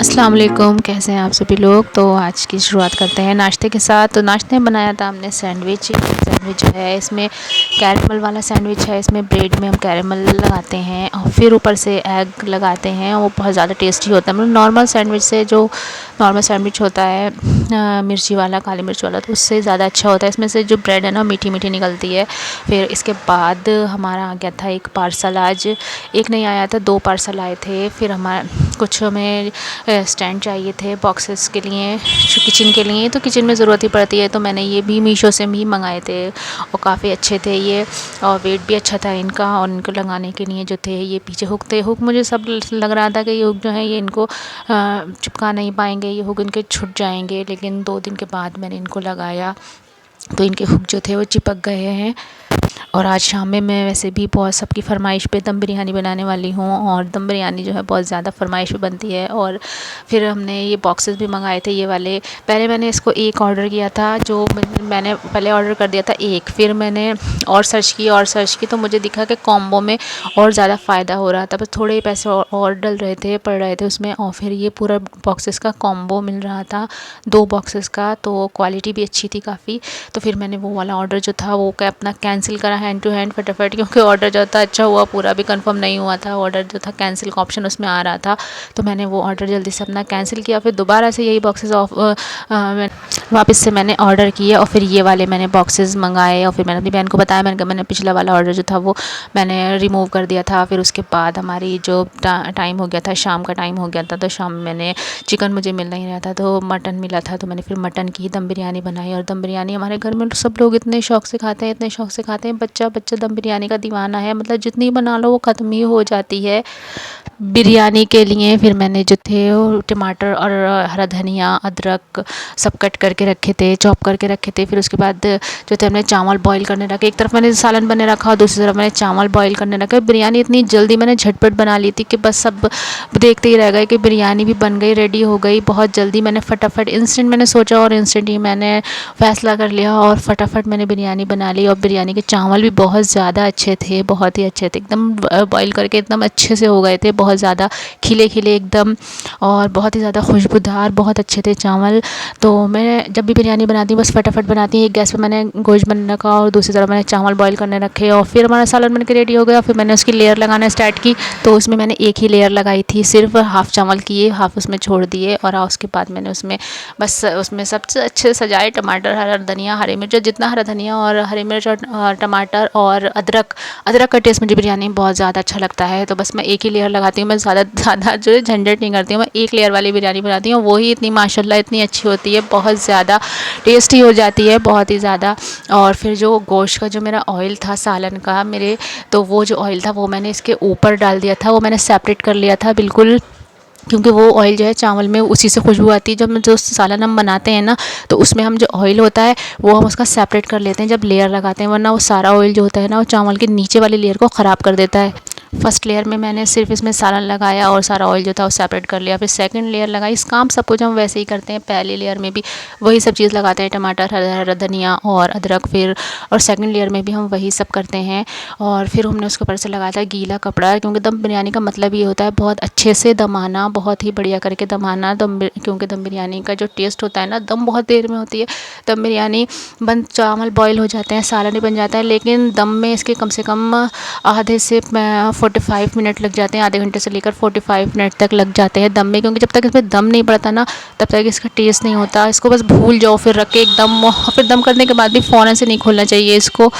अस्सलाम वालेकुम, कैसे हैं आप सभी लोग। तो आज की शुरुआत करते हैं नाश्ते के साथ। तो नाश्ते में बनाया था हमने सैंडविच जो है इसमें कैरेमल वाला सैंडविच है। इसमें ब्रेड में हम कैरेमल लगाते हैं और फिर ऊपर से एग लगाते हैं। वो बहुत ज़्यादा टेस्टी होता है। मतलब नॉर्मल सैंडविच से जो नॉर्मल सैंडविच होता है मिर्ची वाला, काली मिर्च वाला, तो उससे ज़्यादा अच्छा होता है। इसमें से जो ब्रेड है ना मीठी मीठी निकलती है। फिर इसके बाद हमारा आ गया था एक पार्सल। आज एक नहीं आया था, 2 पार्सल आए थे। फिर हमारा कुछ हमें स्टैंड चाहिए थे बॉक्सेस के लिए, किचन के लिए। तो किचन में ज़रूरत ही पड़ती है, तो मैंने ये भी मीशो से भी मंगाए थे और काफ़ी अच्छे थे ये, और वेट भी अच्छा था इनका। और इनको लगाने के लिए जो थे ये पीछे हुक थे। हुक मुझे सब लग रहा था कि ये हुक जो है ये इनको चिपका नहीं पाएंगे, ये हुक इनके छूट जाएंगे। लेकिन 2 दिन के बाद मैंने इनको लगाया तो इनके हुक जो थे वो चिपक गए हैं। और आज शाम में मैं वैसे भी बहुत सबकी फ़रमाइश पे दम बिरयानी बनाने वाली हूँ, और दम बिरयानी जो है बहुत ज़्यादा फ़रमाइश पे बनती है। और फिर हमने ये बॉक्सेस भी मंगाए थे ये वाले। पहले मैंने इसको एक ऑर्डर किया था, जो मैंने पहले ऑर्डर कर दिया था एक। फिर मैंने और सर्च की तो मुझे दिखा कि कॉम्बो में और ज़्यादा फ़ायदा हो रहा था। बस थोड़े पैसे और डल रहे थे, पड़ रहे थे उसमें। और फिर ये पूरा बॉक्सेस का कॉम्बो मिल रहा था 2 बॉक्सेस का, तो क्वालिटी भी अच्छी थी काफ़ी। तो फिर मैंने वो वाला ऑर्डर जो था वो अपना कैंसिल करा हैंड टू हैंड फटाफट, क्योंकि ऑर्डर जो था अच्छा हुआ, पूरा भी कंफर्म नहीं हुआ था। ऑर्डर जो था कैंसिल का ऑप्शन उसमें आ रहा था, तो मैंने वो ऑर्डर जल्दी से अपना कैंसिल किया। फिर दोबारा से यही बॉक्सेस वापस से मैंने ऑर्डर किए, और फिर ये वाले मैंने बॉक्सेस मंगाए। और फिर मैंने अपनी बहन को बताया, मैंने कहा मैंने पिछला वाला ऑर्डर जो था वो मैंने रिमूव कर दिया था। फिर उसके बाद हमारी जो टाइम हो गया था, शाम का टाइम हो गया था, तो शाम में मैंने चिकन मुझे मिल नहीं रहा था तो मटन मिला था, तो मैंने फिर मटन की दम बिरयानी बनाई। और दम बिरयानी हमारे घर में सब लोग इतने शौक से खाते हैं, इतने शौक से खाते हैं। बच्चा दम बिरयानी का दीवाना है, मतलब जितनी बना लो वो ख़त्म ही हो जाती है। बिरयानी के लिए फिर मैंने जो थे वो टमाटर और हरा धनिया, अदरक सब कट करके रखे थे, चॉप करके रखे थे। फिर उसके बाद जो थे हमने चावल बॉईल करने रखे। एक तरफ मैंने सालन बने रखा और दूसरी तरफ मैंने चावल बॉईल करने रखे। बिरयानी इतनी जल्दी मैंने झटपट बना ली थी कि बस सब देखते ही रह गए कि बिरयानी भी बन गई, रेडी हो गई बहुत जल्दी। मैंने फटाफट इंस्टेंट मैंने सोचा और इंस्टेंट ही मैंने फ़ैसला कर लिया और फटाफट मैंने बिरयानी बना ली। और बिरयानी के चावल भी बहुत ज़्यादा अच्छे थे, बहुत ही अच्छे थे, एकदम बॉईल करके एकदम अच्छे से हो गए थे, बहुत ज़्यादा खिले खिले एकदम, और बहुत ही ज़्यादा खुशबूदार, बहुत अच्छे थे चावल। तो मैं जब भी बिरयानी बनाती हूँ बस फटाफट बनाती हूँ। एक गैस पे मैंने गोश्त बनने रखा और दूसरी तरफ मैंने चावल बॉईल करने रखे, और फिर हमारा सालन बन के रेडी हो गया। फिर मैंने उसकी लेयर लगाना स्टार्ट की, तो उसमें मैंने एक ही लेयर लगाई थी, सिर्फ हाफ़ चावल किए, हाफ़ उसमें छोड़ दिए। और उसके बाद मैंने उसमें बस उसमें सबसे अच्छे से सजाए टमाटर, हरा धनिया, हरी मिर्च, जितना हरा धनिया और हरी मिर्च और टमाटर और अदरक का टेस्ट मुझे बिरयानी में बहुत ज़्यादा अच्छा लगता है। तो बस मैं एक ही लेयर लगाती हूँ, मैं ज़्यादा जो है झंझट नहीं करती हूँ। मैं एक लेयर वाली बिरयानी बनाती हूँ, वही इतनी माशाल्लाह इतनी अच्छी होती है, बहुत ज़्यादा टेस्टी हो जाती है, बहुत ही ज़्यादा। और फिर जो गोश्त का जो मेरा ऑयल था सालन का मेरे, तो वो जो ऑयल था वो मैंने इसके ऊपर डाल दिया था, वो मैंने सेपरेट कर लिया था बिल्कुल, क्योंकि वो ऑयल जो है चावल में उसी से खुशबू आती है। जब हम जो सालन हम बनाते हैं ना, तो उसमें हम जो ऑयल होता है वो हम उसका सेपरेट कर लेते हैं जब लेयर लगाते हैं, वरना वो सारा ऑयल जो होता है ना वो चावल के नीचे वाली लेयर को ख़राब कर देता है। फर्स्ट लेयर में मैंने सिर्फ इसमें सालन लगाया और सारा ऑयल जो था वो सेपरेट कर लिया। फिर सेकंड लेयर लगाई। इस काम सब कुछ हम वैसे ही करते हैं, पहली लेयर में भी वही सब चीज़ लगाते हैं, टमाटर, हरा धनिया और अदरक। फिर और सेकंड लेयर में भी हम वही सब करते हैं। और फिर हमने उसके ऊपर से लगाया था गीला कपड़ा, क्योंकि दम बिरयानी का मतलब ये होता है बहुत अच्छे से दम आना, बहुत ही बढ़िया करके दम आना। क्योंकि दम बिरयानी का जो टेस्ट होता है ना, दम बहुत देर में होती है। दम बिरयानी चावल बॉयल हो जाते हैं, सालन ही बन जाता है, लेकिन दम में इसके कम से कम आधे से 45 मिनट लग जाते हैं, आधे घंटे से लेकर 45 मिनट तक लग जाते हैं दम में। क्योंकि जब तक इसमें दम नहीं पड़ता ना तब तक इसका टेस्ट नहीं होता। इसको बस भूल जाओ, फिर रख के एकदम, फिर दम करने के बाद भी फ़ौरन से नहीं खोलना चाहिए इसको।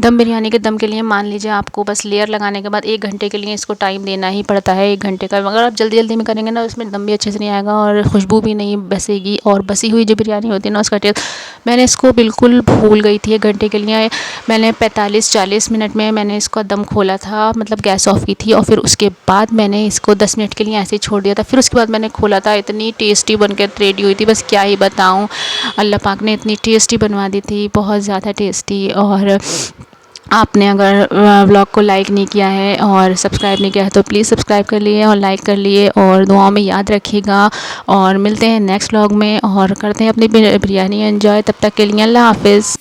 दम बिरयानी के दम के लिए मान लीजिए आपको बस लेयर लगाने के बाद 1 घंटे के लिए इसको टाइम देना ही पड़ता है, 1 घंटे का। अगर आप जल्दी जल्दी में करेंगे ना उसमें दम भी अच्छे से नहीं आएगा और खुशबू भी नहीं बसेगी, और बसी हुई जो बिरयानी होती है ना उसका टेस्ट। मैंने इसको बिल्कुल भूल गई थी 1 घंटे के लिए। मैंने 45-40 मिनट में मैंने इसका दम खोला था, मतलब गैस ऑफ की थी, और फिर उसके बाद मैंने इसको 10 मिनट के लिए ऐसे ही छोड़ दिया था। फिर उसके बाद मैंने खोला था, इतनी टेस्टी बनकर रेडी हुई थी, बस क्या ही बताऊँ। अल्लाह पाक ने इतनी टेस्टी बनवा दी थी, बहुत ज़्यादा टेस्टी। और आपने अगर व्लॉग को लाइक नहीं किया है और सब्सक्राइब नहीं किया है तो प्लीज़ सब्सक्राइब कर लिए और लाइक कर लिए, और दुआओं में याद रखिएगा। और मिलते हैं नेक्स्ट व्लॉग में और करते हैं अपनी बिरयानी एंजॉय। तब तक के लिए अल्लाह हाफिज़।